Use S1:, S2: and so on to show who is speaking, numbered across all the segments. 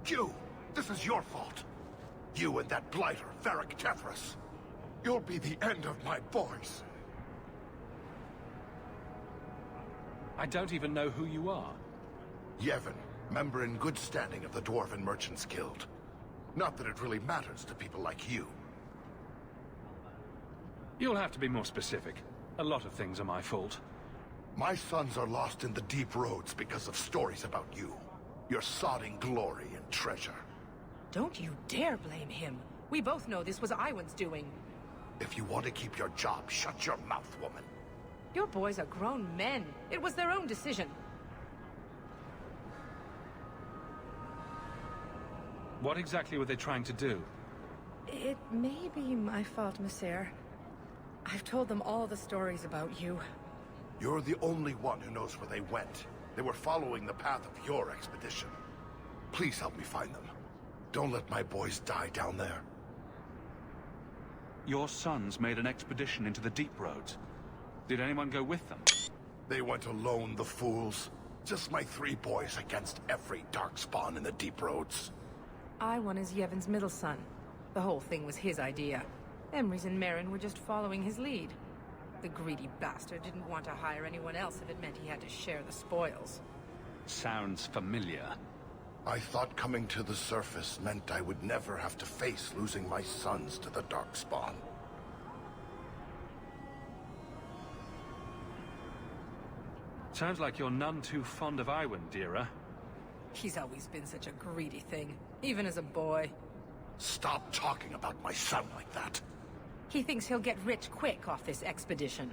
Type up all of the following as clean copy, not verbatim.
S1: You! This is your fault! You and that blighter, Varric Tethras. You'll be the end of my boys.
S2: I don't even know who you are.
S1: Yevon, member in good standing of the Dwarven Merchants Guild. Not that it really matters to people like you.
S2: You'll have to be more specific. A lot of things are my fault.
S1: My sons are lost in the deep roads because of stories about you. Your sodding glory and treasure.
S3: Don't you dare blame him. We both know this was Iwan's doing.
S1: If you want to keep your job, shut your mouth, woman.
S3: Your boys are grown men. It was their own decision.
S2: What exactly were they trying to do?
S3: It may be my fault, Monsieur. I've told them all the stories about you.
S1: You're the only one who knows where they went. They were following the path of your expedition. Please help me find them. Don't let my boys die down there.
S2: Your sons made an expedition into the deep roads. Did anyone go with them?
S1: They went alone, the fools. Just my 3 boys against every darkspawn in the deep roads.
S3: Iwan is Yevon's middle son. The whole thing was his idea. Emrys and Merrin were just following his lead. The greedy bastard didn't want to hire anyone else if it meant he had to share the spoils.
S2: Sounds familiar.
S1: I thought coming to the surface meant I would never have to face losing my sons to the darkspawn.
S2: Sounds like you're none too fond of Iwan, Dira.
S3: He's always been such a greedy thing, even as a boy.
S1: Stop talking about my son like that.
S3: He thinks he'll get rich quick off this expedition.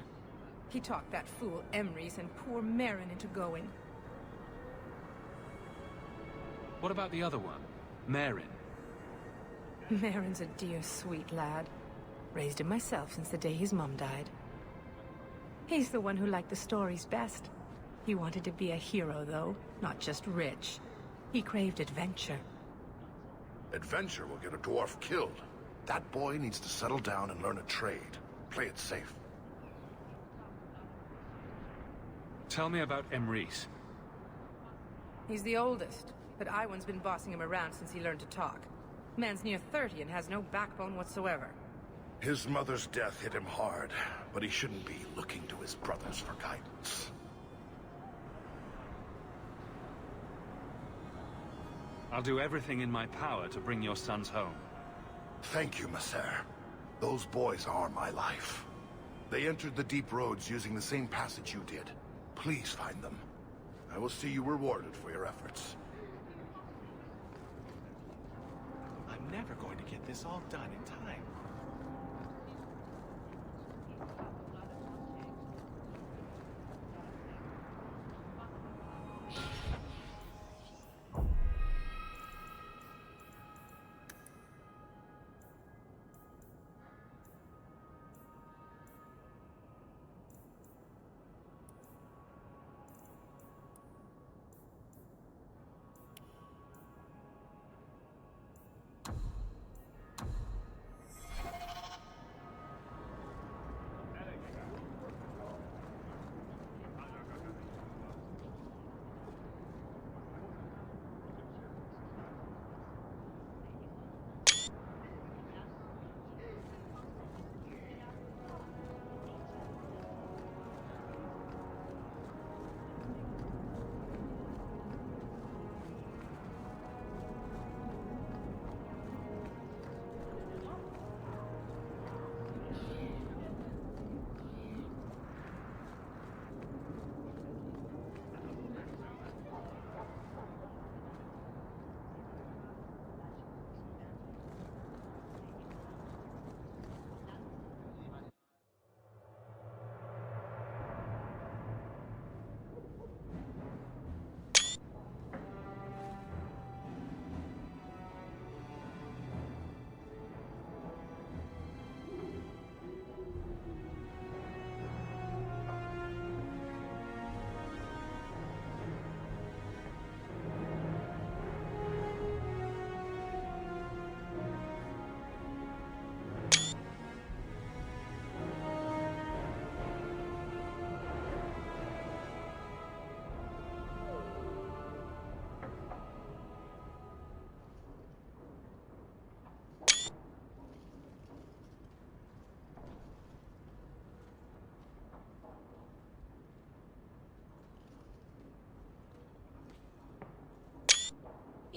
S3: He talked that fool Emrys and poor Merrin into going.
S2: What about the other one? Merrin?
S3: Merrin's a dear, sweet lad. Raised him myself since the day his mum died. He's the one who liked the stories best. He wanted to be a hero, though, not just rich. He craved adventure.
S1: Adventure will get a dwarf killed. That boy needs to settle down and learn a trade. Play it safe.
S2: Tell me about Emrys.
S3: He's the oldest, but Iwan's been bossing him around since he learned to talk. Man's near 30 and has no backbone whatsoever.
S1: His mother's death hit him hard, but he shouldn't be looking to his brothers for guidance.
S2: I'll do everything in my power to bring your sons home.
S1: Thank you, Messer. Those boys are my life. They entered the deep roads using the same passage you did. Please find them. I will see you rewarded for your efforts.
S4: I'm never going to get this all done in time.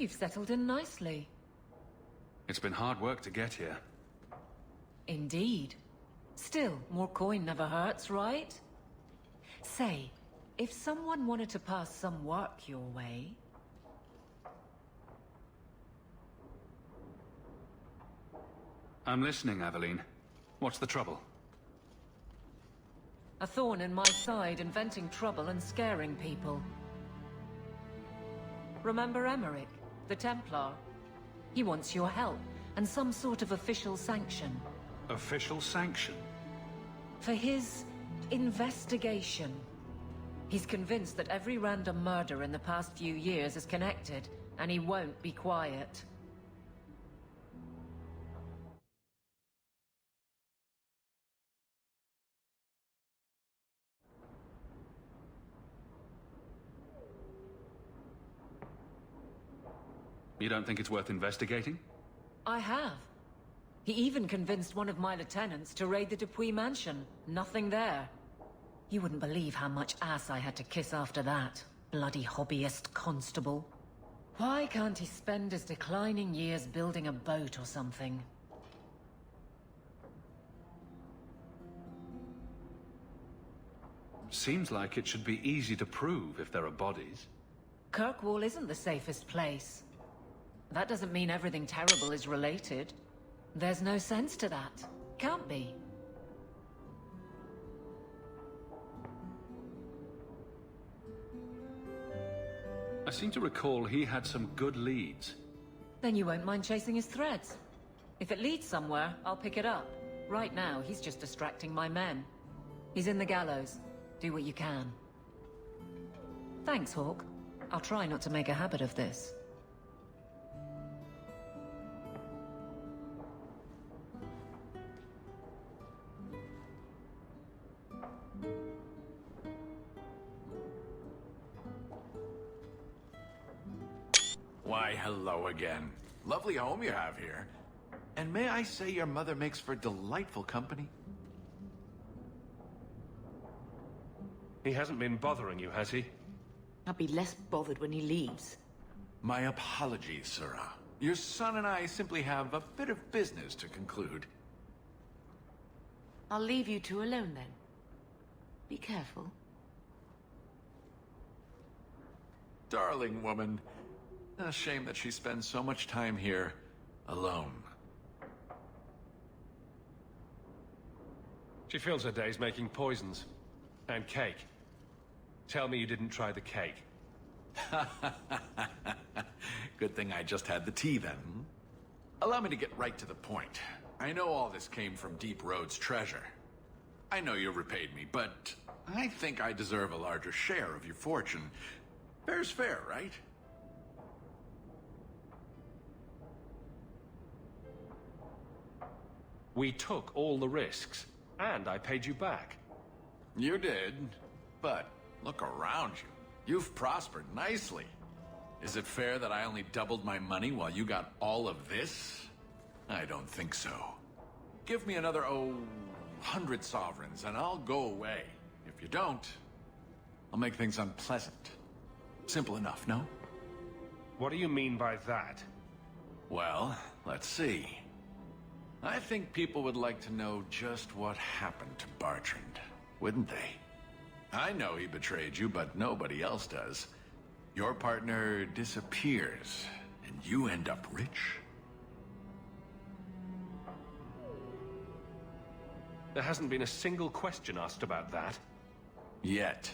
S5: you've settled in nicely.
S2: It's been hard work to get here.
S5: Indeed. Still, more coin never hurts, right? Say, if someone wanted to pass some work your way...
S2: I'm listening, Aveline. What's the trouble?
S5: A thorn in my side, inventing trouble and scaring people. Remember Emmerich, the Templar? He wants your help, and some sort of official sanction.
S2: Official sanction?
S5: For his investigation. He's convinced that every random murder in the past few years is connected, and he won't be quiet.
S2: You don't think it's worth investigating?
S5: I have. He even convinced one of my lieutenants to raid the Dupuis mansion. Nothing there. You wouldn't believe how much ass I had to kiss after that. Bloody hobbyist constable. Why can't he spend his declining years building a boat or something?
S2: Seems like it should be easy to prove if there are bodies.
S5: Kirkwall isn't the safest place. That doesn't mean everything terrible is related. There's no sense to that. Can't be.
S2: I seem to recall he had some good leads.
S5: Then you won't mind chasing his threads. If it leads somewhere, I'll pick it up. Right now, he's just distracting my men. He's in the gallows. Do what you can. Thanks, Hawk. I'll try not to make a habit of this.
S6: Why, hello again. Lovely home you have here. And may I say your mother makes for delightful company?
S4: He hasn't been bothering you, has he?
S7: I'll be less bothered when he leaves.
S6: My apologies, Sarah. Your son and I simply have a bit of business to conclude.
S7: I'll leave you two alone then. Be careful.
S6: Darling woman. A shame that she spends so much time here, alone.
S4: She fills her days making poisons. And cake. Tell me you didn't try the cake.
S6: Good thing I just had the tea then. Allow me to get right to the point. I know all this came from Deep Road's treasure. I know you repaid me, but I think I deserve a larger share of your fortune. Fair's fair, right?
S4: We took all the risks, and I paid you back.
S6: You did, but look around you. You've prospered nicely. Is it fair that I only doubled my money while you got all of this? I don't think so. Give me another, 100 sovereigns, and I'll go away. If you don't, I'll make things unpleasant. Simple enough, no?
S4: What do you mean by that?
S6: Well, let's see. I think people would like to know just what happened to Bertrand, wouldn't they? I know he betrayed you, but nobody else does. Your partner disappears, and you end up rich.
S4: There hasn't been a single question asked about that.
S6: Yet.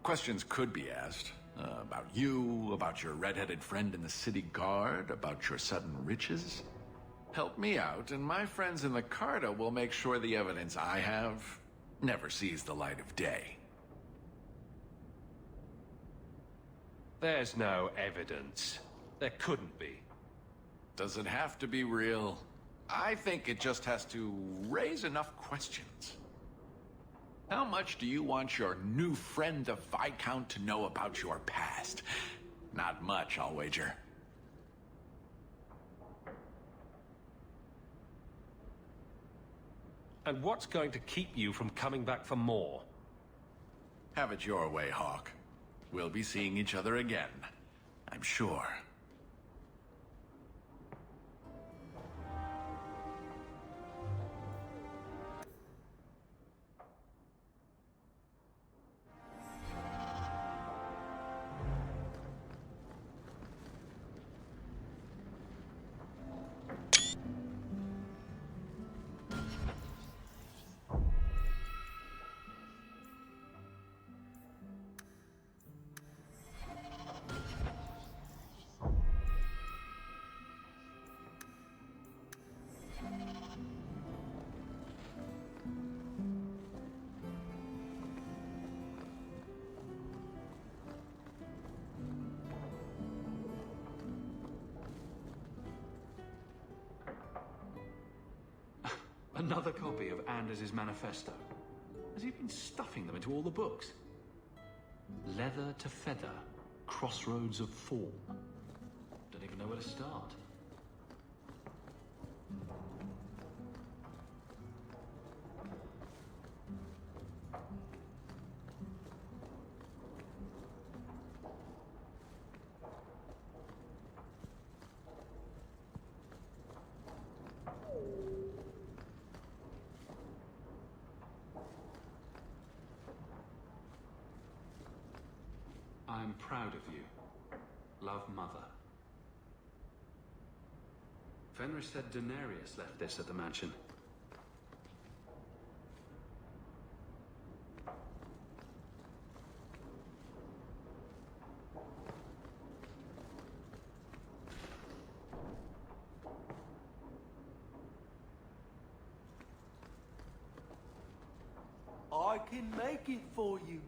S6: Questions could be asked. About you, about your red-headed friend in the city guard, about your sudden riches. Help me out, and my friends in the Carta will make sure the evidence I have never sees the light of day.
S4: There's no evidence. There couldn't be.
S6: Does it have to be real? I think it just has to raise enough questions. How much do you want your new friend, the Viscount, to know about your past? Not much, I'll wager.
S4: And what's going to keep you from coming back for more?
S6: Have it your way, Hawk. We'll be seeing each other again, I'm sure.
S2: Another copy of Anders' manifesto. Has he been stuffing them into all the books? Leather to feather, crossroads of form. Don't even know where to start. I'm proud of you. Love, Mother. Fenris said Daenerys left this at the mansion.
S8: I can make it for you.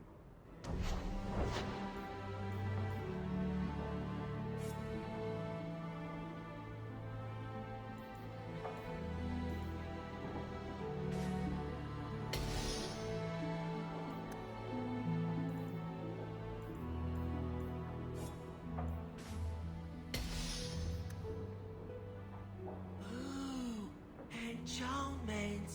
S8: Ooh, enchantment.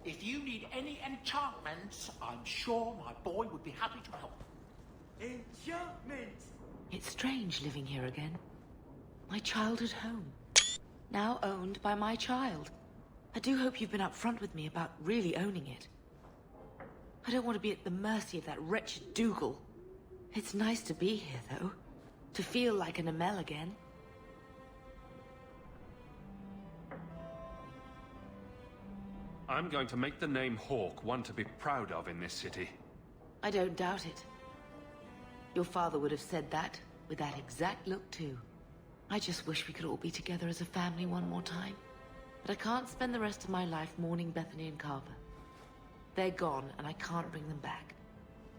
S9: If you need any enchantments, I'm sure my boy would be happy to help.
S8: Enchantment!
S7: It's strange living here again. My childhood home. Now owned by my child. I do hope you've been upfront with me about really owning it. I don't want to be at the mercy of that wretched Dougal. It's nice to be here, though. To feel like an Amel again.
S4: I'm going to make the name Hawke one to be proud of in this city.
S7: I don't doubt it. Your father would have said that, with that exact look too. I just wish we could all be together as a family one more time. But I can't spend the rest of my life mourning Bethany and Carver. They're gone, and I can't bring them back.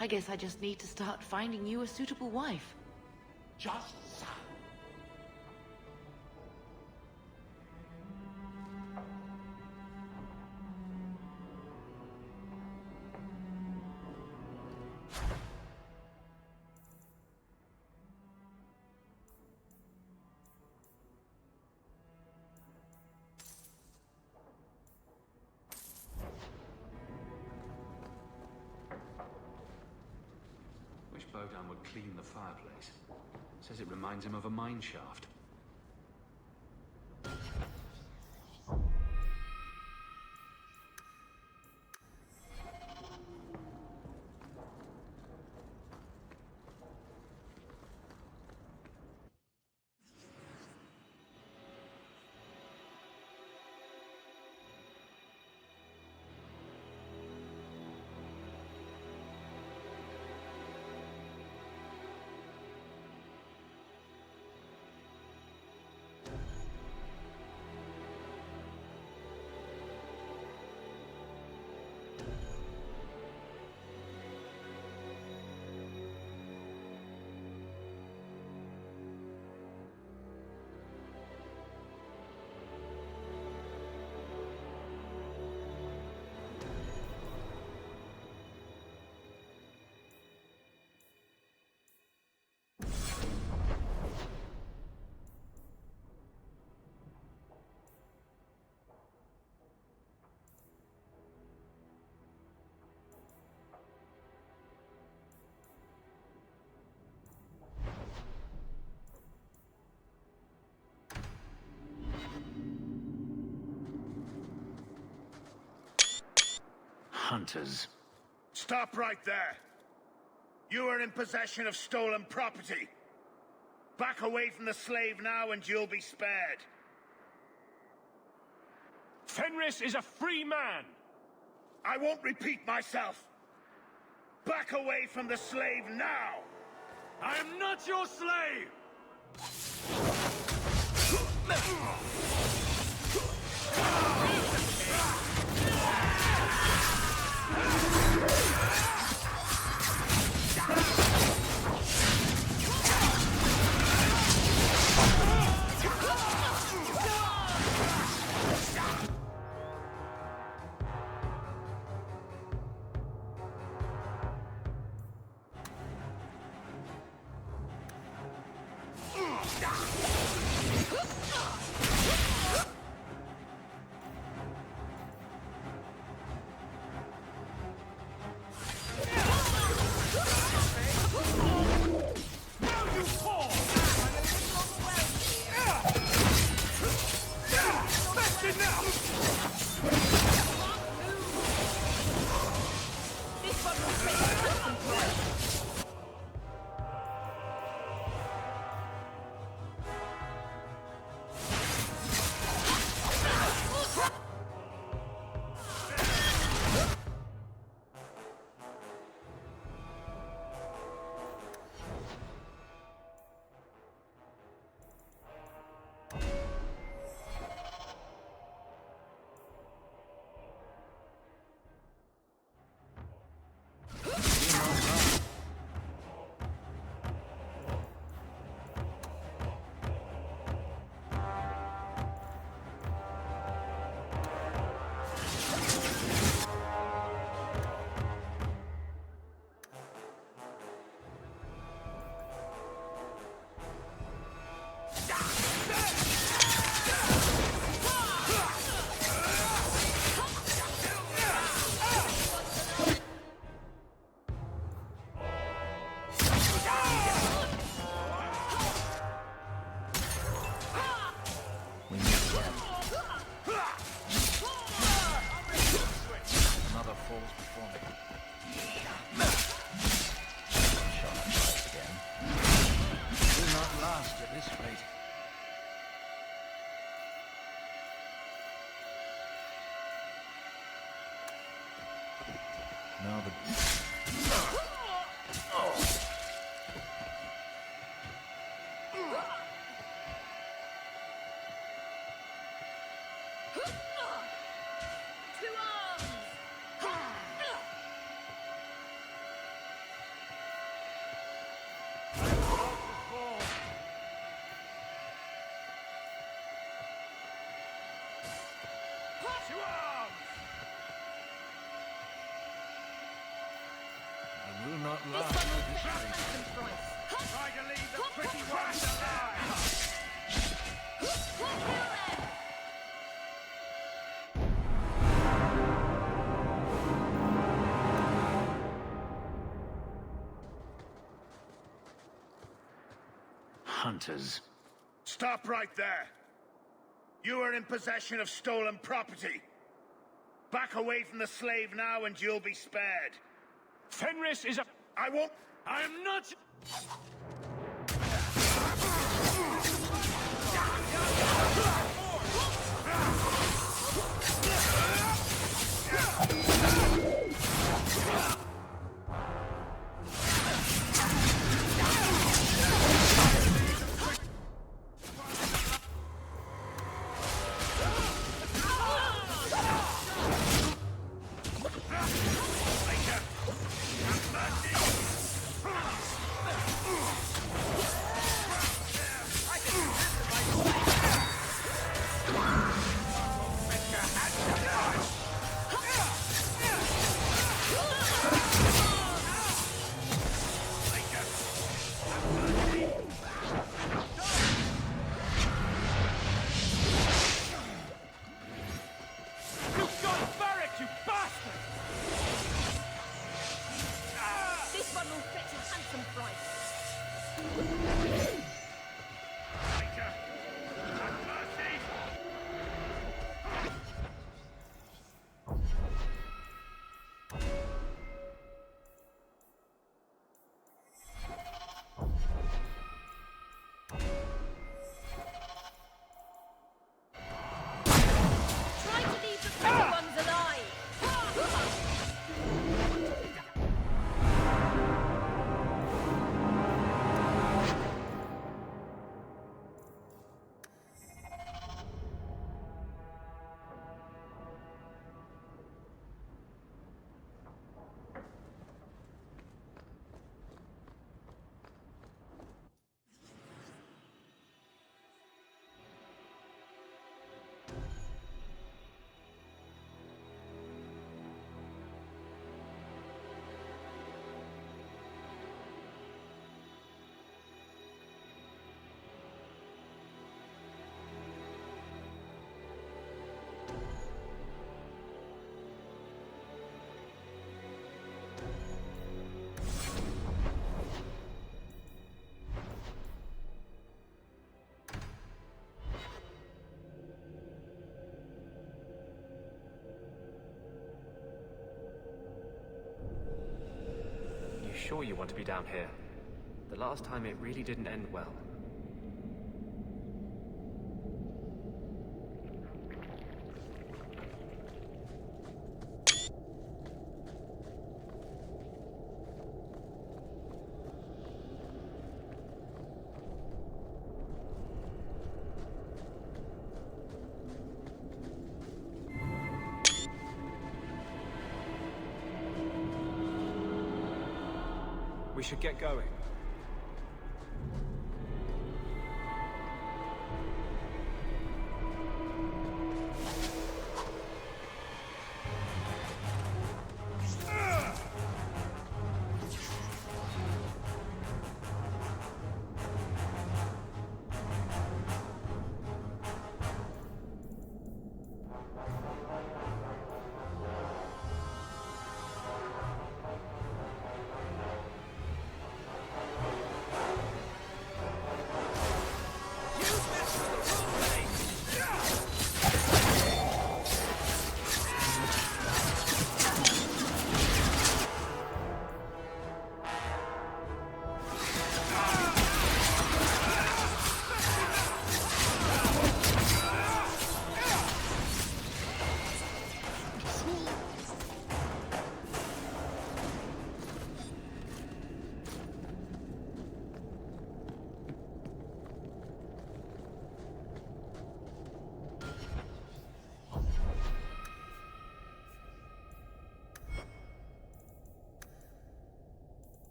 S7: I guess I just need to start finding you a suitable wife.
S9: Just so.
S2: Wish Bodan would clean the fireplace. Says it reminds him of a mine shaft.
S10: Hunters.
S1: Stop right there! You are in possession of stolen property. Back away from the slave now and you'll be spared.
S4: Fenris is a free man!
S1: I won't repeat myself. Back away from the slave now!
S8: I am not your slave!
S1: Now the... I will not lie.
S8: Try to leave the pretty ones alive!
S10: Hunters.
S8: Stop right there! You are in possession of stolen property. Back away from the slave now and you'll be spared.
S4: Fenris is a...
S8: I won't... I am not...
S11: Sure you want to be down here? The last time it really didn't end well. We should get going.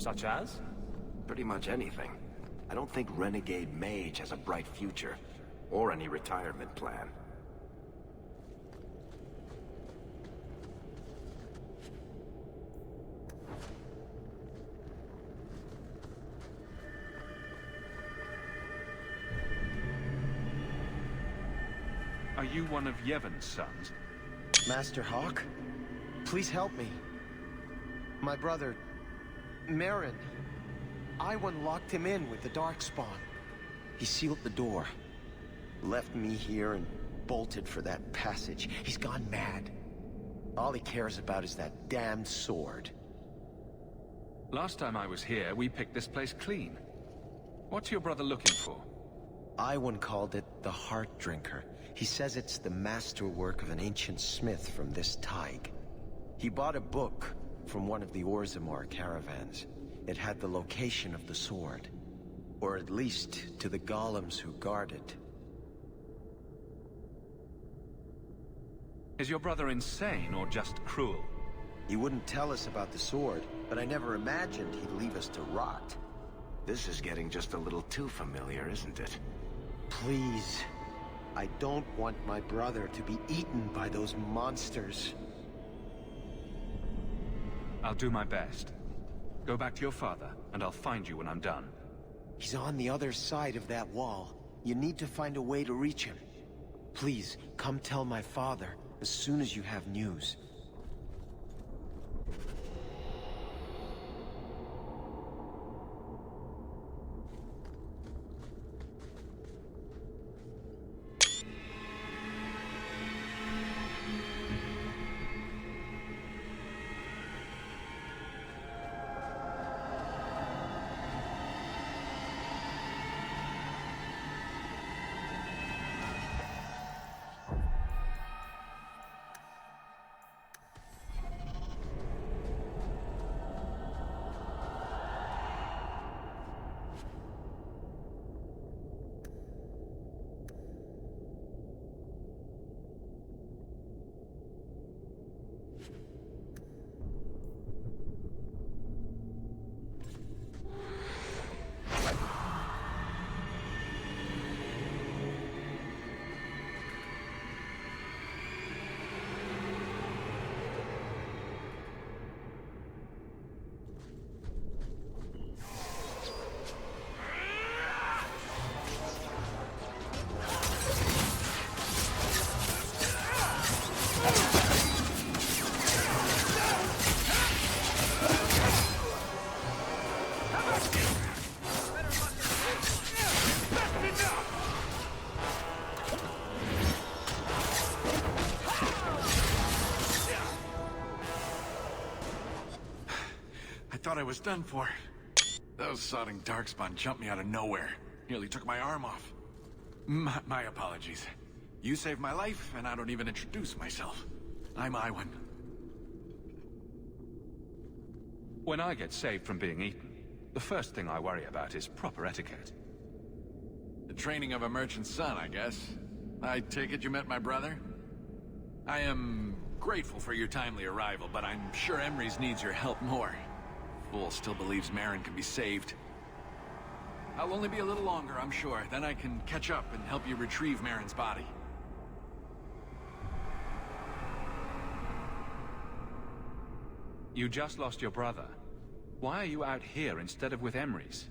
S11: Such as?
S10: Pretty much anything. I don't think Renegade Mage has a bright future, or any retirement plan.
S2: Are you one of Yevon's sons?
S12: Master Hawk? Please help me. My brother, Marin. Iwan locked him in with the Darkspawn. He sealed the door, left me here and bolted for that passage. He's gone mad. All he cares about is that damned sword.
S2: Last time I was here, we picked this place clean. What's your brother looking for?
S12: Iwan called it the Heart Drinker. He says it's the masterwork of an ancient smith from this Tig. He bought a book from one of the Orzammar caravans. It had the location of the sword. Or at least to the golems who guard it.
S2: Is your brother insane or just cruel?
S12: He wouldn't tell us about the sword, but I never imagined he'd leave us to rot.
S10: This is getting just a little too familiar, isn't it?
S12: Please. I don't want my brother to be eaten by those monsters.
S2: I'll do my best. Go back to your father, and I'll find you when I'm done.
S12: He's on the other side of that wall. You need to find a way to reach him. Please, come tell my father as soon as you have news.
S6: Thought I was done for. Those sodding Darkspawn jumped me out of nowhere. Nearly took my arm off. My apologies. You saved my life, and I don't even introduce myself. I'm Iwan.
S2: When I get saved from being eaten, the first thing I worry about is proper etiquette.
S6: The training of a merchant's son, I guess. I take it you met my brother? I am grateful for your timely arrival, but I'm sure Emrys needs your help more. Fool still believes Marin can be saved. I'll only be a little longer, I'm sure. Then I can catch up and help you retrieve Marin's body.
S2: You just lost your brother. Why are you out here instead of with Emrys?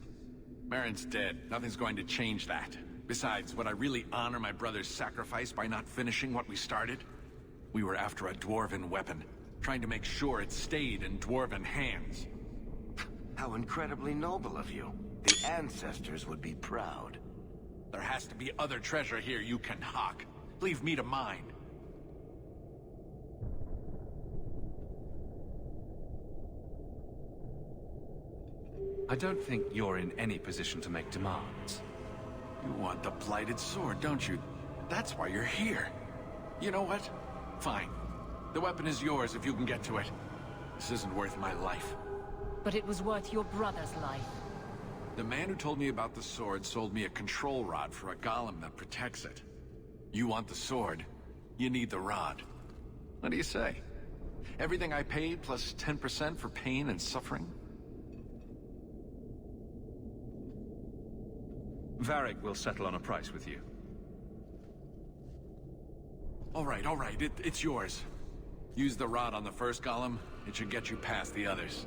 S6: Marin's dead. Nothing's going to change that. Besides, would I really honor my brother's sacrifice by not finishing what we started? We were after a dwarven weapon, trying to make sure it stayed in dwarven hands.
S10: How incredibly noble of you. The ancestors would be proud.
S6: There has to be other treasure here you can hawk. Leave me to mine.
S2: I don't think you're in any position to make demands.
S6: You want the blighted sword, don't you? That's why you're here. You know what? Fine. The weapon is yours if you can get to it. This isn't worth my life.
S5: But it was worth your brother's life.
S6: The man who told me about the sword sold me a control rod for a golem that protects it. You want the sword, you need the rod. What do you say? Everything I paid plus 10% for pain and suffering?
S4: Varric will settle on a price with you.
S6: All right, it's yours. Use the rod on the first golem. It should get you past the others.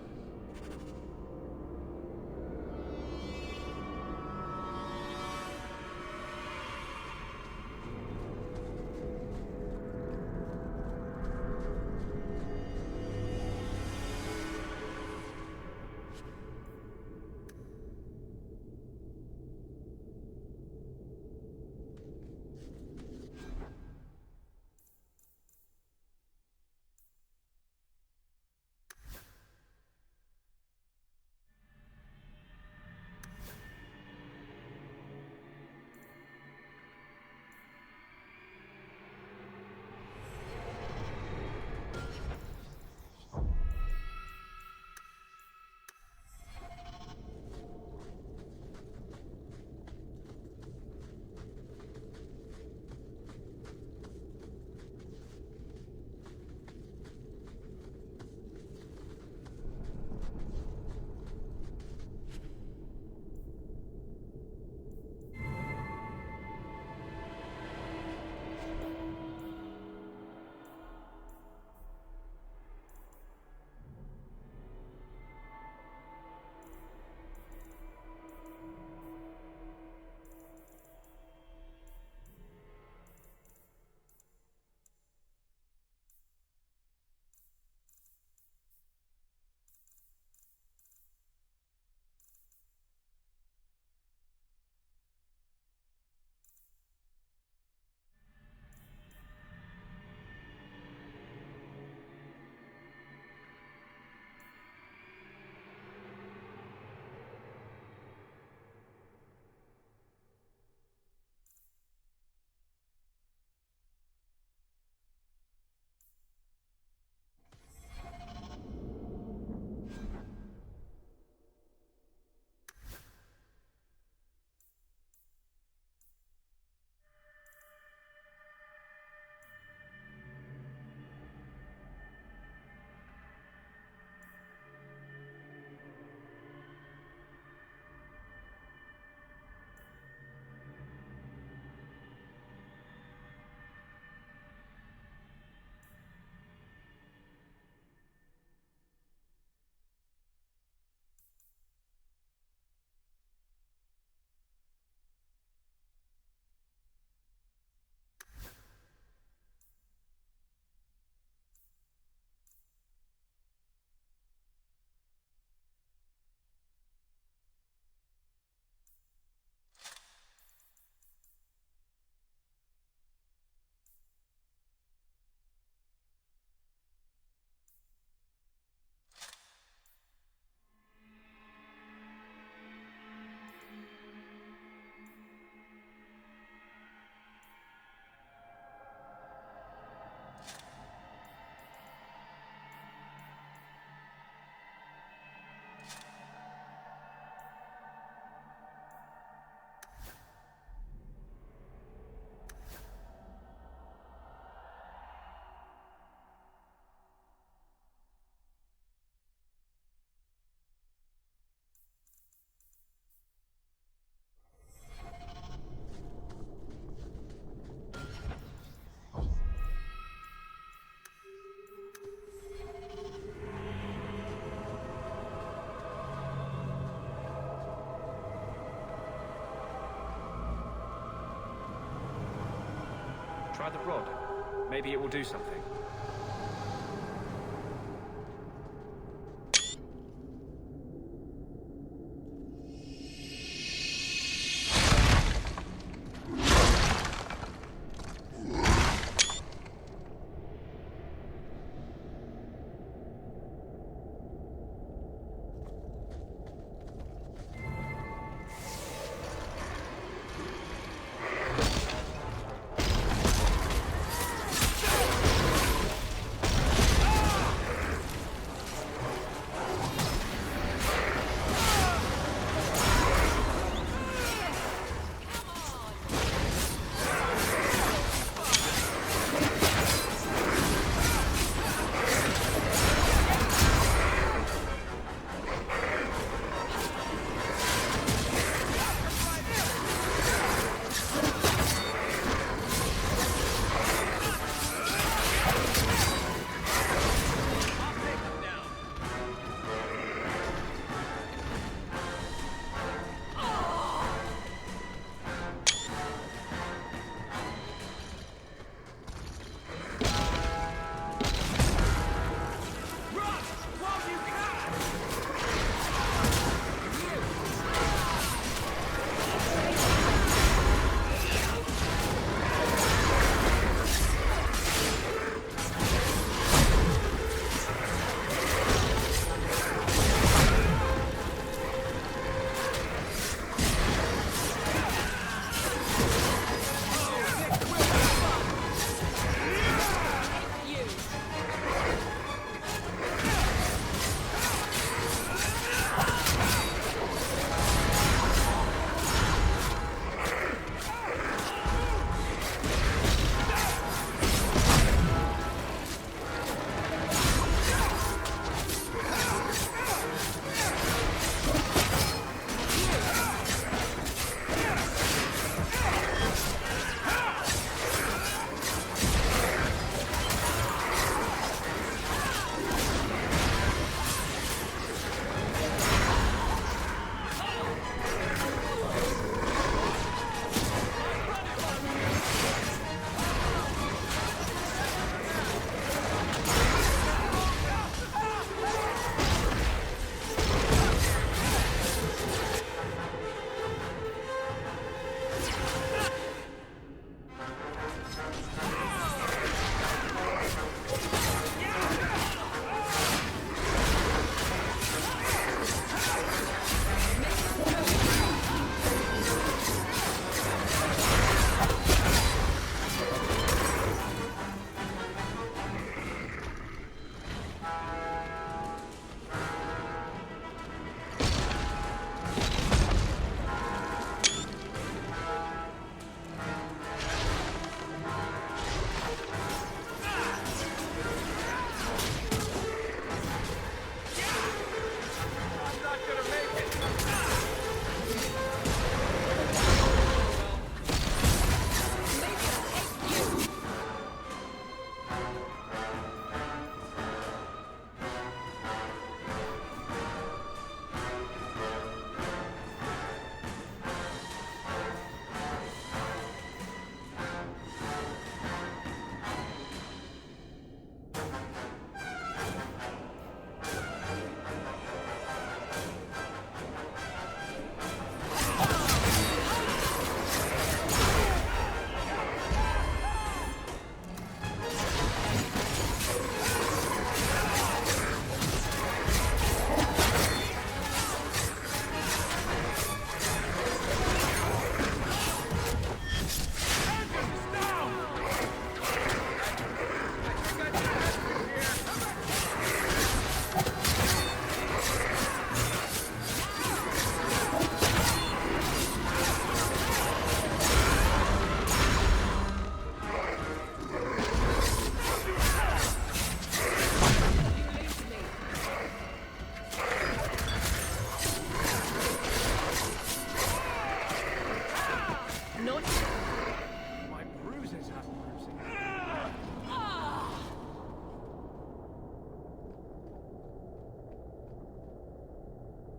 S11: Try the rod. Maybe it will do something.